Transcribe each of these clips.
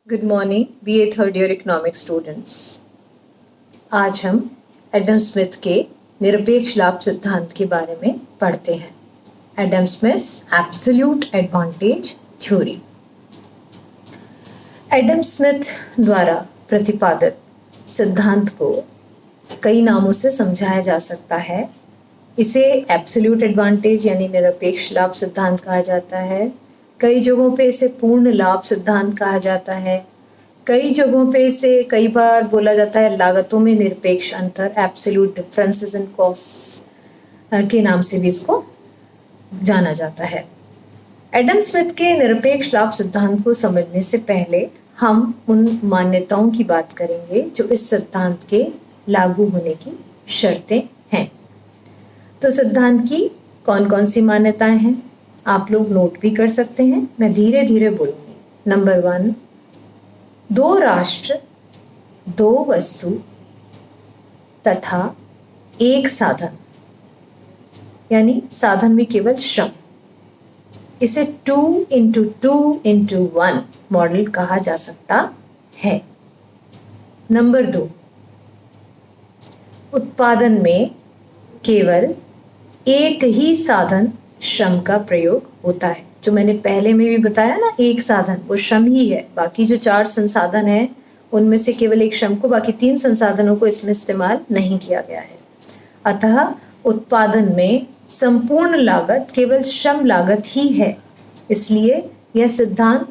Good morning BA third year economics students. आज हम Adam Smith के निरपेक्ष लाभ सिद्धांत के बारे में पढ़ते हैं। Adam Smiths absolute advantage theory. Adam Smith द्वारा प्रतिपादित सिद्धांत को कई नामों से समझाया जा सकता है। इसे एब्सोल्यूट एडवांटेज यानी निरपेक्ष लाभ सिद्धांत कहा जाता है। कई जगहों पे इसे पूर्ण लाभ सिद्धांत कहा जाता है। कई जगहों पे इसे कई बार बोला जाता है लागतों में निरपेक्ष अंतर, एब्सोल्यूट डिफरेंसेस इन कॉस्ट्स के नाम से भी इसको जाना जाता है। एडम स्मिथ के निरपेक्ष लाभ सिद्धांत को समझने से पहले हम उन मान्यताओं की बात करेंगे जो इस सिद्धांत के लागू होने की शर्तें हैं। तो सिद्धांत की कौन कौन सी मान्यताएं हैं आप लोग नोट भी कर सकते हैं, मैं धीरे धीरे बोलूंगी। नंबर 1, 2 राष्ट्र 2 वस्तु तथा 1 साधन, यानी साधन भी केवल श्रम। इसे 2x2x1 मॉडल कहा जा सकता है। नंबर 2, उत्पादन में केवल एक ही साधन श्रम का प्रयोग होता है। जो मैंने पहले में भी बताया ना, एक साधन वो श्रम ही है। बाकी जो 4 संसाधन हैं उनमें से केवल एक श्रम को, बाकी 3 संसाधनों को इसमें इस्तेमाल नहीं किया गया है। अतः उत्पादन में संपूर्ण लागत केवल श्रम लागत ही है। इसलिए यह सिद्धांत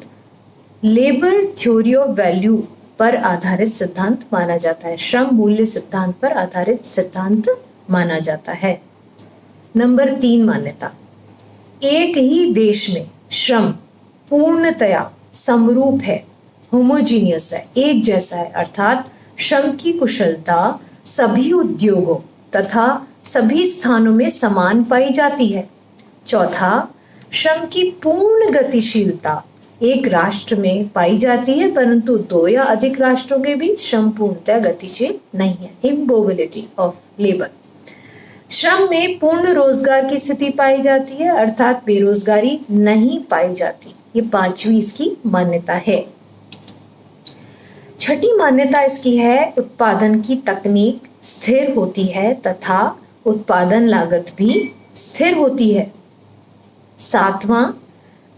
लेबर थ्योरी ऑफ वैल्यू पर आधारित सिद्धांत माना जाता है। श्रम मूल्य सिद्धांत पर आधारित सिद्धांत माना जाता है। नंबर 3 मान्यता, एक ही देश में श्रम पूर्णतया समरूप है, होमोजीनियस है, एक जैसा है, अर्थात श्रम की कुशलता सभी उद्योगों तथा सभी स्थानों में समान पाई जाती है। चौथा, श्रम की पूर्ण गतिशीलता एक राष्ट्र में पाई जाती है, परंतु 2 या अधिक राष्ट्रों के बीच श्रम पूर्णतया गतिशील नहीं है, इमोबिलिटी ऑफ लेबर। श्रम में पूर्ण रोजगार की स्थिति पाई जाती है, अर्थात बेरोजगारी नहीं पाई जाती। ये 5वीं इसकी मान्यता है। छठी मान्यता इसकी है, उत्पादन की तकनीक स्थिर होती है तथा उत्पादन लागत भी स्थिर होती है। 7वां,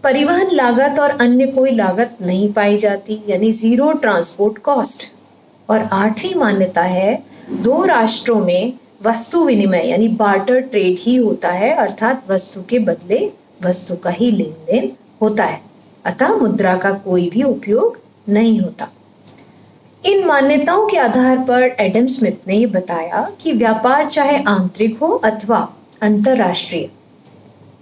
परिवहन लागत और अन्य कोई लागत नहीं पाई जाती, यानी जीरो ट्रांसपोर्ट कॉस्ट। और 8वीं मान्यता है, 2 राष्ट्रों में वस्तु विनिमय यानी बार्टर ट्रेड ही होता है, अर्थात वस्तु के बदले वस्तु का ही लेन देन होता है। अतः मुद्रा का कोई भी उपयोग नहीं होता। इन मान्यताओं के आधार पर एडम स्मिथ ने बताया कि व्यापार चाहे आंतरिक हो अथवा अंतरराष्ट्रीय,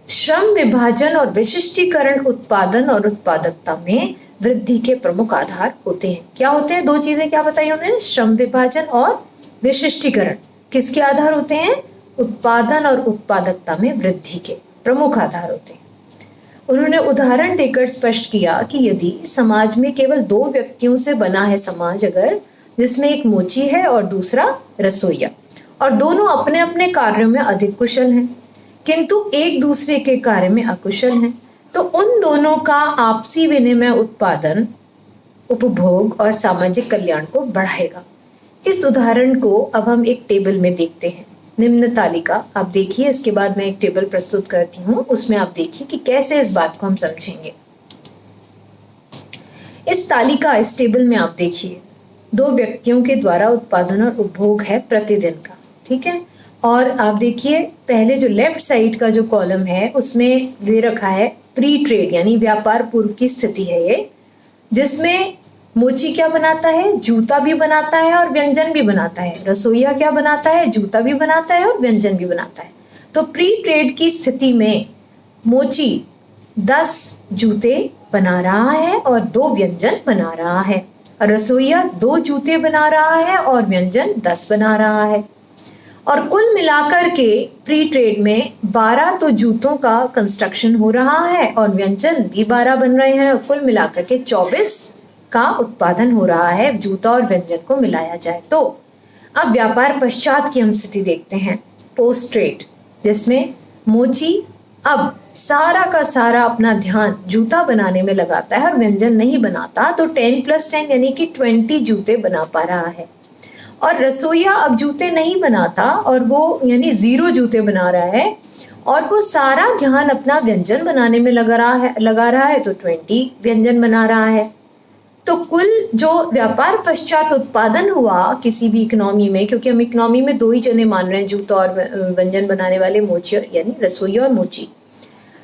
श्रम विभाजन और विशिष्टीकरण उत्पादन और उत्पादकता में वृद्धि के प्रमुख आधार होते हैं। क्या होते हैं? 2 चीजें क्या बताई उन्होंने? श्रम विभाजन और विशिष्टीकरण किसके आधार होते हैं? उत्पादन और उत्पादकता में वृद्धि के प्रमुख आधार होते हैं। उन्होंने उदाहरण देकर स्पष्ट किया कि यदि समाज में केवल 2 व्यक्तियों से बना है समाज, अगर जिसमें एक मोची है और दूसरा रसोइया, और दोनों अपने अपने कार्यों में अधिक कुशल हैं किंतु एक दूसरे के कार्य में अकुशल हैं, तो उन दोनों का आपसी विनिमय उत्पादन, उपभोग और सामाजिक कल्याण को बढ़ाएगा। इस उदाहरण को अब हम एक टेबल में देखते हैं। निम्न तालिका आप देखिए, इसके बाद मैं एक टेबल प्रस्तुत करती हूँ, उसमें आप देखिए कि कैसे इस बात को हम समझेंगे। इस तालिका, इस टेबल में आप देखिए 2 व्यक्तियों के द्वारा उत्पादन और उपभोग है प्रतिदिन का, ठीक है। और आप देखिए पहले जो लेफ्ट साइड का जो कॉलम है उसमें दे रखा है प्री ट्रेड यानी व्यापार पूर्व की स्थिति है ये, जिसमें मोची क्या बनाता है? जूता भी बनाता है और व्यंजन भी बनाता है। रसोइया क्या बनाता है? जूता भी बनाता है और व्यंजन भी बनाता है। तो प्री ट्रेड की स्थिति में मोची 10 जूते बना रहा है और 2 व्यंजन बना रहा है, और रसोइया 2 जूते बना रहा है और व्यंजन 10 बना रहा है। और कुल मिलाकर के प्री ट्रेड में 12 तो जूतों का कंस्ट्रक्शन हो रहा है और व्यंजन भी 12 बन रहे हैं, और कुल मिलाकर के 24 का उत्पादन हो रहा है जूता और व्यंजन को मिलाया जाए तो। अब व्यापार पश्चात की हम स्थिति देखते हैं, पोस्ट ट्रेड, जिसमें मोची अब सारा का सारा अपना ध्यान जूता बनाने में लगाता है और व्यंजन नहीं बनाता, तो 10+10 यानी कि 20 जूते बना पा रहा है। और रसोईया अब जूते नहीं बनाता और वो यानी 0 जूते बना रहा है और वो सारा ध्यान अपना व्यंजन बनाने में लगा रहा है तो 20 व्यंजन बना रहा है। तो कुल जो व्यापार पश्चात उत्पादन हुआ किसी भी इकोनॉमी में, क्योंकि हम इकोनॉमी में 2 ही जने मान रहे हैं, जूता और व्यंजन बनाने वाले, मोची यानी रसोईया और मोची,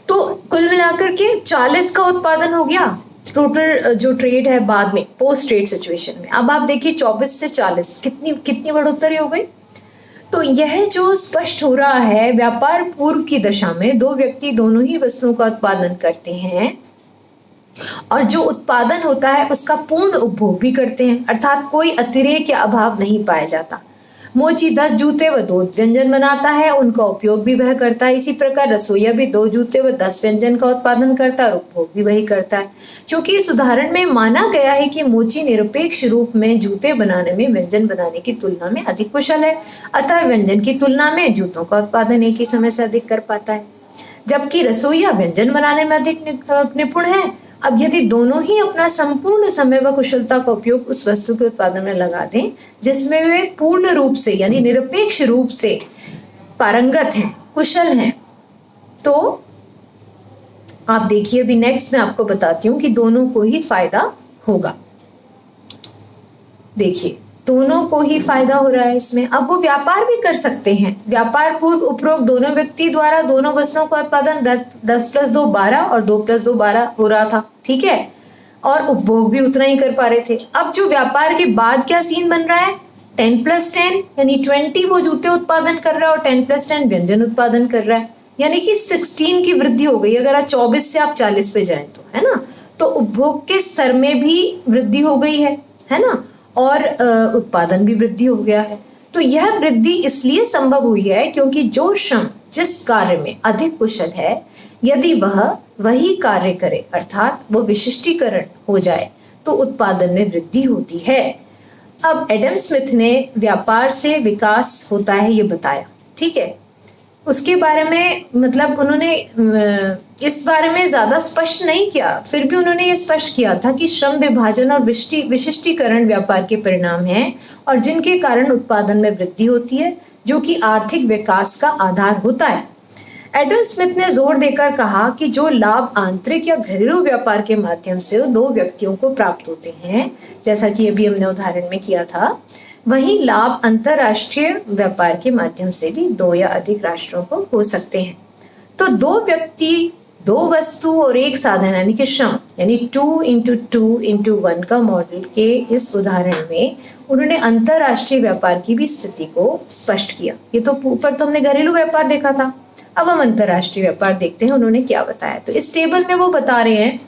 तो कुल मिलाकर के 40 का उत्पादन हो गया टोटल जो ट्रेड है बाद में पोस्ट ट्रेड सिचुएशन में। अब आप देखिए 24 से 40 कितनी बढ़ोतरी हो गई। तो यह जो स्पष्ट हो रहा है, व्यापार पूर्व की दशा में 2 व्यक्ति दोनों ही वस्तुओं का उत्पादन करते हैं और जो उत्पादन होता है उसका पूर्ण उपभोग भी करते हैं, अर्थात कोई अतिरेक या अभाव नहीं पाया जाता। मोची 10 जूते व 2 व्यंजन बनाता है, उनका उपयोग भी वह करता है। इसी प्रकार रसोईया भी 2 जूते व 10 व्यंजन का उत्पादन करता है और उपभोग भी वही करता है। क्योंकि इस उदाहरण में माना गया है कि मोची निरपेक्ष रूप में जूते बनाने में व्यंजन बनाने की तुलना में अधिक कुशल है, अतः व्यंजन की तुलना में जूतों का उत्पादन एक ही समय से अधिक कर पाता है, जबकि रसोईया व्यंजन बनाने में अधिक निपुण है। अब यदि दोनों ही अपना संपूर्ण समय व कुशलता का उपयोग उस वस्तु के उत्पादन में लगा दें जिसमें वे पूर्ण रूप से यानी निरपेक्ष रूप से पारंगत हैं, कुशल हैं, तो आप देखिए अभी नेक्स्ट मैं आपको बताती हूँ कि दोनों को ही फायदा होगा। देखिए दोनों को ही फायदा हो रहा है इसमें। अब वो व्यापार भी कर सकते हैं। व्यापार पूर्व उपरोक्त दोनों व्यक्ति द्वारा दोनों वस्तुओं का उत्पादन 10+2 12 और 2+2 12 हो रहा था, ठीक है, और उपभोग भी उतना ही कर पा रहे थे। अब जो व्यापार के बाद क्या सीन बन रहा है, 10+10 यानी 20 वो जूते उत्पादन कर रहा है और 10+10 व्यंजन उत्पादन कर रहा है, यानी कि 16 की वृद्धि हो गई। अगर आप 24 से आप 40 पे जाएं तो, है ना, तो उपभोग के स्तर में भी वृद्धि हो गई है ना, और उत्पादन भी वृद्धि हो गया है। तो यह वृद्धि इसलिए संभव हुई है क्योंकि जो श्रम जिस कार्य में अधिक कुशल है, यदि वह वही कार्य करे अर्थात वो विशिष्टीकरण हो जाए तो उत्पादन में वृद्धि होती है। अब एडम स्मिथ ने व्यापार से विकास होता है ये बताया, ठीक है। उसके बारे में मतलब उन्होंने इस बारे में ज़्यादा स्पष्ट नहीं किया, फिर भी उन्होंने ये स्पष्ट किया था कि श्रम विभाजन और विशिष्टीकरण व्यापार के परिणाम हैं और जिनके कारण उत्पादन में वृद्धि होती है, जो कि आर्थिक विकास का आधार होता है। एडम स्मिथ ने जोर देकर कहा कि जो लाभ आंतरिक या घरेलू व्यापार के माध्यम से 2 व्यक्तियों को प्राप्त होते हैं, जैसा कि अभी हमने उदाहरण में किया था, वही लाभ अंतरराष्ट्रीय व्यापार के माध्यम से भी 2 या अधिक राष्ट्रों को हो सकते हैं। तो 2 व्यक्ति, 2 वस्तु और 1 साधन यानी कि श्रम यानी 2x2x1 का मॉडल के इस उदाहरण में उन्होंने अंतरराष्ट्रीय व्यापार की भी स्थिति को स्पष्ट किया। ये तो ऊपर तो हमने घरेलू व्यापार देखा था, अब हम अंतरराष्ट्रीय व्यापार देखते हैं उन्होंने क्या बताया। तो इस टेबल में वो बता रहे हैं,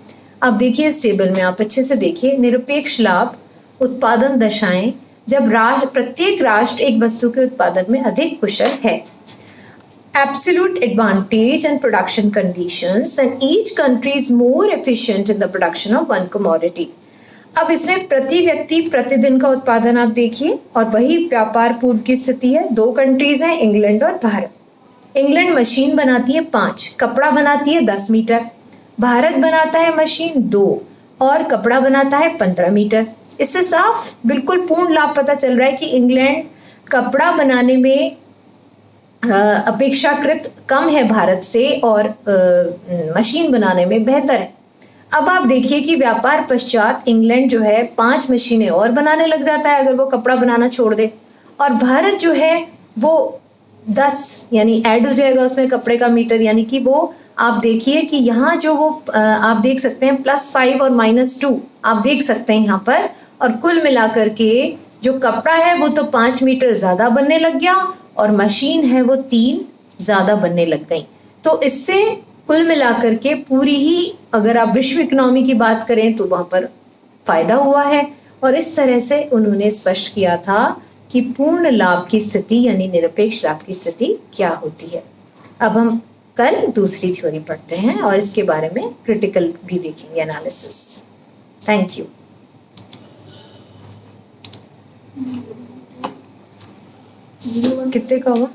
आप देखिए इस टेबल में आप अच्छे से देखिए, निरपेक्ष लाभ, उत्पादन दशाएं, जब प्रत्येक राष्ट्र एक वस्तु के उत्पादन में अधिक कुशल है। Absolute advantage and production conditions when each country is more efficient in the production of one commodity. अब इसमें प्रति व्यक्ति प्रतिदिन का उत्पादन आप देखिए और वही व्यापार पूर्व की स्थिति है। 2 कंट्रीज हैं, इंग्लैंड और भारत। इंग्लैंड मशीन बनाती है 5, कपड़ा बनाती है 10 मीटर। भारत बनाता है मशीन 2 और कपड़ा बनाता है 15 मीटर। इससे साफ बिल्कुल पूर्ण लाभ पता चल रहा है कि इंग्लैंड कपड़ा बनाने में अपेक्षाकृत कम है भारत से और मशीन बनाने में बेहतर है। अब आप देखिए कि व्यापार पश्चात इंग्लैंड जो है 5 मशीनें और बनाने लग जाता है अगर वो कपड़ा बनाना छोड़ दे, और भारत जो है वो 10 यानी ऐड हो जाएगा उसमें कपड़े का मीटर, यानी कि वो आप देखिए कि यहाँ जो वो आप देख सकते हैं +5 और -2 आप देख सकते हैं यहाँ पर, और कुल मिलाकर के जो कपड़ा है वो तो 5 मीटर ज़्यादा बनने लग गया और मशीन है वो 3 ज़्यादा बनने लग गई। तो इससे कुल मिलाकर के पूरी ही अगर आप विश्व इकोनॉमी की बात करें तो वहाँ पर फायदा हुआ है। और इस तरह से उन्होंने स्पष्ट किया था कि पूर्ण लाभ की स्थिति यानी निरपेक्ष लाभ की स्थिति क्या होती है। अब हम कल दूसरी थ्योरी पढ़ते हैं और इसके बारे में क्रिटिकल भी देखेंगे, एनालिसिस। Thank you. कितने का हुआ?